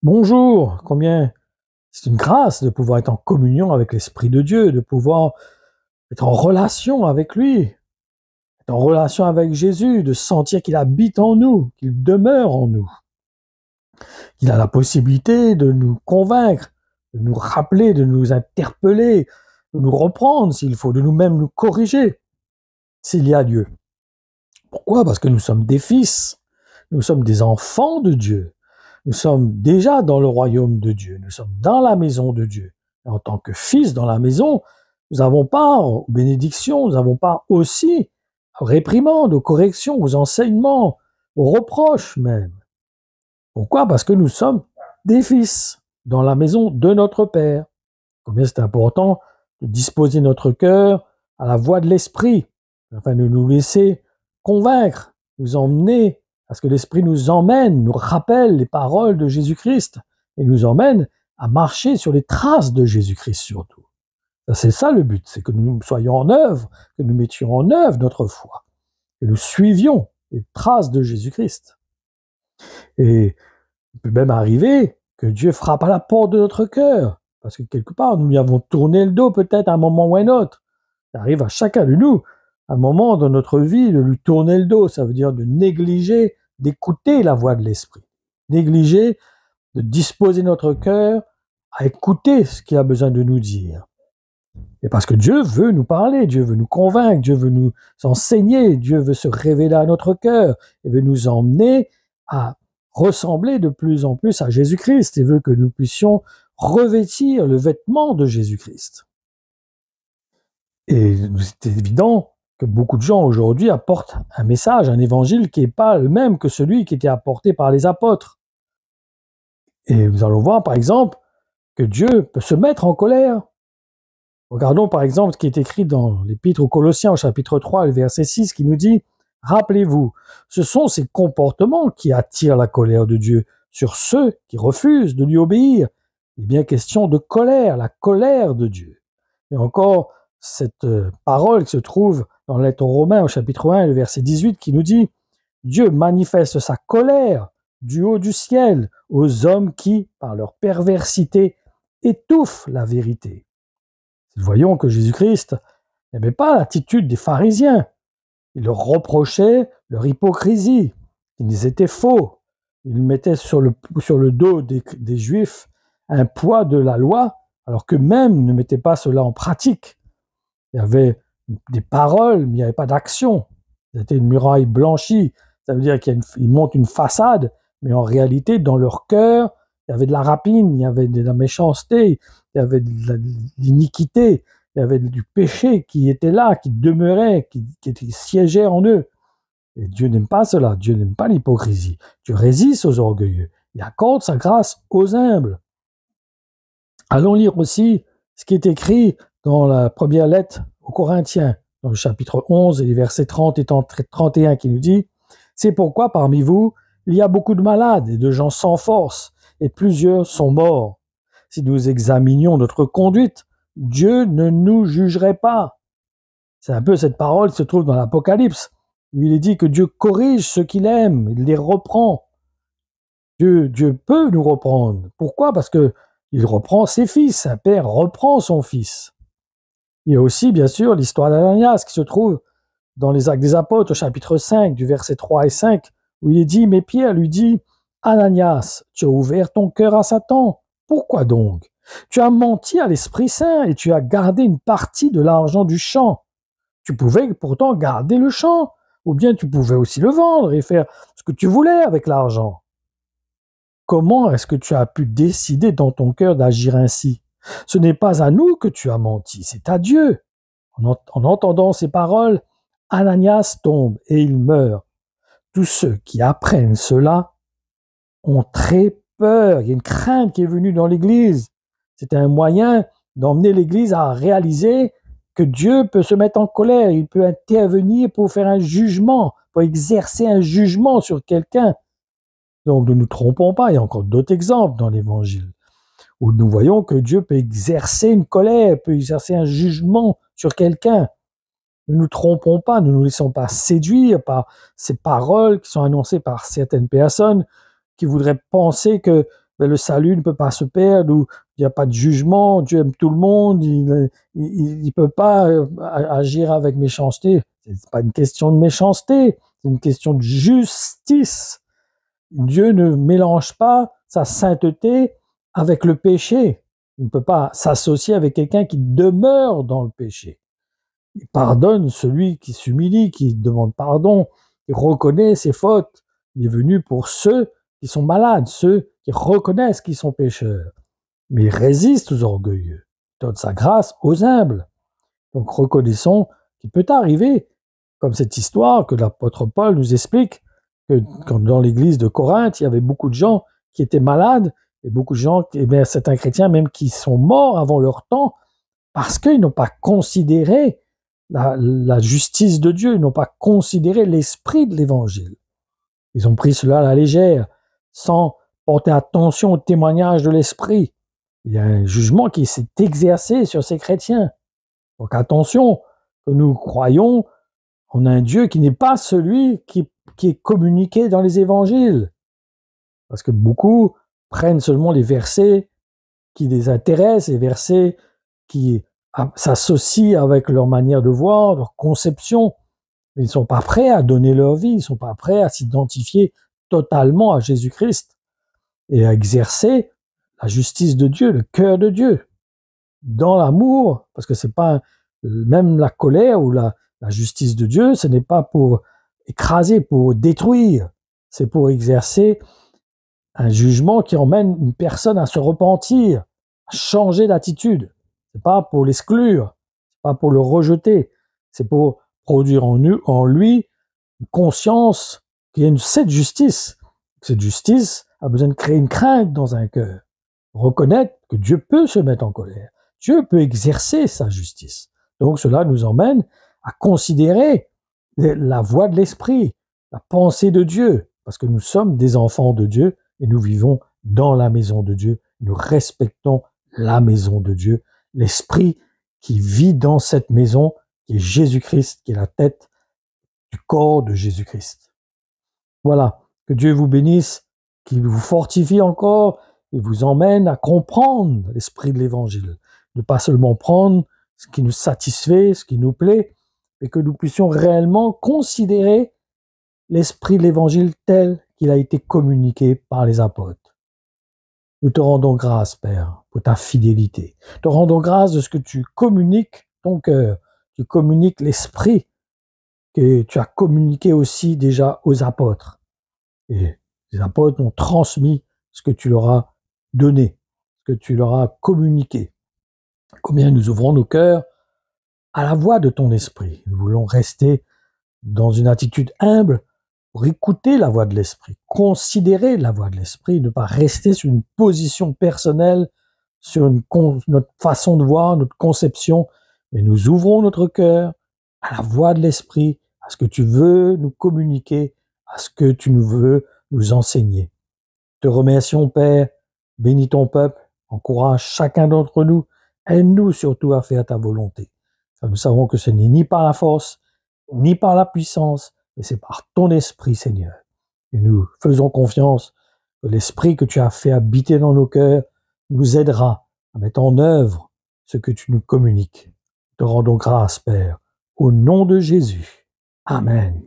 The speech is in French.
Bonjour, combien c'est une grâce de pouvoir être en communion avec l'Esprit de Dieu, de pouvoir être en relation avec lui, être en relation avec Jésus, de sentir qu'il habite en nous, qu'il demeure en nous, qu'il a la possibilité de nous convaincre, de nous rappeler, de nous interpeller, de nous reprendre s'il faut, de nous-mêmes nous corriger s'il y a Dieu. Pourquoi? Parce que nous sommes des fils, nous sommes des enfants de Dieu. Nous sommes déjà dans le royaume de Dieu, nous sommes dans la maison de Dieu. Et en tant que fils dans la maison, nous n'avons pas aux bénédictions, nous n'avons pas aussi aux réprimandes, aux corrections, aux enseignements, aux reproches même. Pourquoi? Parce que nous sommes des fils dans la maison de notre Père. Combien c'est important de disposer notre cœur à la voix de l'Esprit, afin de nous laisser convaincre, nous emmener, à ce que l'Esprit nous emmène, nous rappelle les paroles de Jésus-Christ et nous emmène à marcher sur les traces de Jésus-Christ surtout. C'est ça le but, c'est que nous soyons en œuvre, que nous mettions en œuvre notre foi, que nous suivions les traces de Jésus-Christ. Et il peut même arriver que Dieu frappe à la porte de notre cœur, parce que quelque part, nous lui avons tourné le dos peut-être à un moment ou à un autre. Ça arrive à chacun de nous, à un moment dans notre vie, de lui tourner le dos. Ça veut dire de négliger, d'écouter la voix de l'Esprit. Négliger de disposer notre cœur à écouter ce qu'il a besoin de nous dire. Et parce que Dieu veut nous parler, Dieu veut nous convaincre, Dieu veut nous enseigner, Dieu veut se révéler à notre cœur et veut nous emmener à ressembler de plus en plus à Jésus-Christ et veut que nous puissions revêtir le vêtement de Jésus-Christ. Et c'est évident que beaucoup de gens aujourd'hui apportent un message, un évangile qui n'est pas le même que celui qui était apporté par les apôtres. Et nous allons voir par exemple que Dieu peut se mettre en colère. Regardons par exemple ce qui est écrit dans l'Épître aux Colossiens au chapitre 3, le verset 6, qui nous dit « Rappelez-vous, ce sont ces comportements qui attirent la colère de Dieu sur ceux qui refusent de lui obéir. Il est bien question de colère, la colère de Dieu. » Et encore, cette parole qui se trouve dans la lettre aux Romains au chapitre 1, le verset 18, qui nous dit « Dieu manifeste sa colère du haut du ciel aux hommes qui, par leur perversité, étouffent la vérité. » Voyons que Jésus-Christ n'aimait pas l'attitude des pharisiens. Il leur reprochait leur hypocrisie. Ils étaient faux. Ils mettaient sur le dos des Juifs un poids de la loi, alors qu'eux-mêmes ne mettaient pas cela en pratique. Il y avait des paroles, mais il n'y avait pas d'action. C'était une muraille blanchie. Ça veut dire qu'ils montent une façade, mais en réalité, dans leur cœur, il y avait de la rapine, il y avait de la méchanceté, il y avait de l'iniquité, il y avait du péché qui était là, qui demeurait, qui siégeait en eux. Et Dieu n'aime pas cela, Dieu n'aime pas l'hypocrisie. Dieu résiste aux orgueilleux, il accorde sa grâce aux humbles. Allons lire aussi ce qui est écrit dans la première lettre aux Corinthiens, dans le chapitre 11 et les versets 30 et 31, qui nous dit « C'est pourquoi parmi vous, il y a beaucoup de malades et de gens sans force, et plusieurs sont morts. Si nous examinions notre conduite, Dieu ne nous jugerait pas. » C'est un peu cette parole qui se trouve dans l'Apocalypse, où il est dit que Dieu corrige ceux qu'il aime, il les reprend. Dieu peut nous reprendre. Pourquoi? Parce que il reprend ses fils, un père reprend son fils. Il y a aussi, bien sûr, l'histoire d'Ananias qui se trouve dans les Actes des Apôtres, au chapitre 5, du verset 3 et 5, où il est dit, mais Pierre lui dit, Ananias, tu as ouvert ton cœur à Satan. Pourquoi donc? Tu as menti à l'Esprit Saint et tu as gardé une partie de l'argent du champ. Tu pouvais pourtant garder le champ, ou bien tu pouvais aussi le vendre et faire ce que tu voulais avec l'argent. Comment est-ce que tu as pu décider dans ton cœur d'agir ainsi? Ce n'est pas à nous que tu as menti, c'est à Dieu. En entendant ces paroles, Ananias tombe et il meurt. Tous ceux qui apprennent cela ont très peur. Il y a une crainte qui est venue dans l'Église. C'est un moyen d'emmener l'Église à réaliser que Dieu peut se mettre en colère, il peut intervenir pour faire un jugement, pour exercer un jugement sur quelqu'un. Donc ne nous trompons pas, il y a encore d'autres exemples dans l'Évangile, où nous voyons que Dieu peut exercer une colère, peut exercer un jugement sur quelqu'un. Ne nous trompons pas, ne nous laissons pas séduire par ces paroles qui sont annoncées par certaines personnes qui voudraient penser que ben, le salut ne peut pas se perdre, où il n'y a pas de jugement, Dieu aime tout le monde, il ne peut pas agir avec méchanceté. Ce n'est pas une question de méchanceté, c'est une question de justice. Dieu ne mélange pas sa sainteté avec le péché. Il ne peut pas s'associer avec quelqu'un qui demeure dans le péché. Il pardonne celui qui s'humilie, qui demande pardon, qui reconnaît ses fautes. Il est venu pour ceux qui sont malades, ceux qui reconnaissent qu'ils sont pécheurs. Mais il résiste aux orgueilleux. Il donne sa grâce aux humbles. Donc reconnaissons qu'il peut arriver, comme cette histoire que l'apôtre Paul nous explique, que dans l'église de Corinthe, il y avait beaucoup de gens qui étaient malades, et beaucoup de gens, certains chrétiens même qui sont morts avant leur temps, parce qu'ils n'ont pas considéré la justice de Dieu, ils n'ont pas considéré l'esprit de l'évangile. Ils ont pris cela à la légère, sans porter attention au témoignage de l'esprit. Il y a un jugement qui s'est exercé sur ces chrétiens. Donc attention, que nous croyons en un Dieu qui n'est pas celui qui est communiqué dans les évangiles. Parce que beaucoup prennent seulement les versets qui les intéressent, les versets qui s'associent avec leur manière de voir, leur conception. Ils ne sont pas prêts à donner leur vie, ils ne sont pas prêts à s'identifier totalement à Jésus-Christ et à exercer la justice de Dieu, le cœur de Dieu, dans l'amour, parce que c'est pas même la colère ou la justice de Dieu, ce n'est pas pour écraser, pour détruire, c'est pour exercer un jugement qui emmène une personne à se repentir, à changer d'attitude. C'est pas pour l'exclure, c'est pas pour le rejeter, c'est pour produire en lui une conscience qu'il y a cette justice. Cette justice a besoin de créer une crainte dans un cœur, reconnaître que Dieu peut se mettre en colère, Dieu peut exercer sa justice. Donc cela nous emmène à considérer la voie de l'esprit, la pensée de Dieu, parce que nous sommes des enfants de Dieu et nous vivons dans la maison de Dieu, nous respectons la maison de Dieu, l'esprit qui vit dans cette maison, qui est Jésus-Christ, qui est la tête du corps de Jésus-Christ. Voilà, que Dieu vous bénisse, qu'il vous fortifie encore et vous emmène à comprendre l'esprit de l'Évangile. Ne pas seulement prendre ce qui nous satisfait, ce qui nous plaît, mais que nous puissions réellement considérer l'esprit de l'Évangile tel qu'il a été communiqué par les apôtres. Nous te rendons grâce, Père, pour ta fidélité. Te rendons grâce de ce que tu communiques ton cœur, tu communiques l'esprit que tu as communiqué aussi déjà aux apôtres. Et les apôtres ont transmis ce que tu leur as donné, ce que tu leur as communiqué. Combien nous ouvrons nos cœurs à la voix de ton esprit. Nous voulons rester dans une attitude humble pour écouter la voix de l'esprit, considérer la voix de l'esprit, ne pas rester sur une position personnelle, sur notre façon de voir, notre conception, mais nous ouvrons notre cœur à la voix de l'esprit, à ce que tu veux nous communiquer, à ce que tu nous veux nous enseigner. Te remercions, Père, bénis ton peuple, encourage chacun d'entre nous, aide-nous surtout à faire ta volonté. Nous savons que ce n'est ni par la force, ni par la puissance, mais c'est par ton esprit, Seigneur. Et nous faisons confiance que l'esprit que tu as fait habiter dans nos cœurs nous aidera à mettre en œuvre ce que tu nous communiques. Te rendons grâce, Père, au nom de Jésus. Amen.